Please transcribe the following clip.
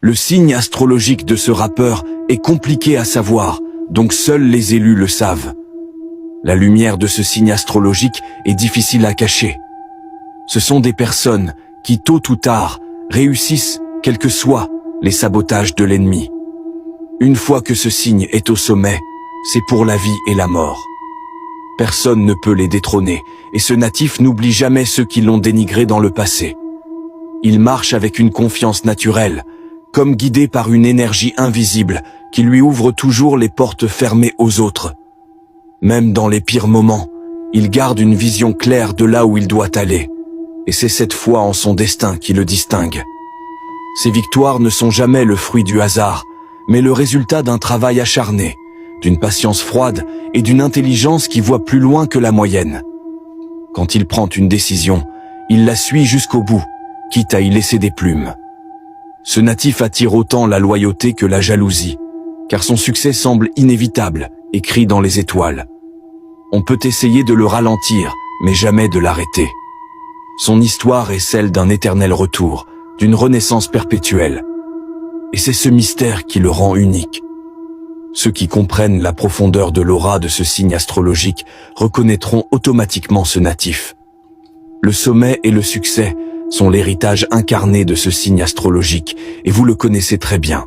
Le signe astrologique de ce rappeur est compliqué à savoir, donc seuls les élus le savent. La lumière de ce signe astrologique est difficile à cacher. Ce sont des personnes qui, tôt ou tard, réussissent, quels que soient les sabotages de l'ennemi. Une fois que ce signe est au sommet, c'est pour la vie et la mort. Personne ne peut les détrôner, et ce natif n'oublie jamais ceux qui l'ont dénigré dans le passé. Il marche avec une confiance naturelle, comme guidé par une énergie invisible qui lui ouvre toujours les portes fermées aux autres. Même dans les pires moments, il garde une vision claire de là où il doit aller, et c'est cette foi en son destin qui le distingue. Ses victoires ne sont jamais le fruit du hasard, mais le résultat d'un travail acharné, d'une patience froide et d'une intelligence qui voit plus loin que la moyenne. Quand il prend une décision, il la suit jusqu'au bout, quitte à y laisser des plumes. Ce natif attire autant la loyauté que la jalousie, car son succès semble inévitable, écrit dans les étoiles. On peut essayer de le ralentir, mais jamais de l'arrêter. Son histoire est celle d'un éternel retour, d'une renaissance perpétuelle. Et c'est ce mystère qui le rend unique. Ceux qui comprennent la profondeur de l'aura de ce signe astrologique reconnaîtront automatiquement ce natif. Le sommet et le succès sont l'héritage incarné de ce signe astrologique, et vous le connaissez très bien.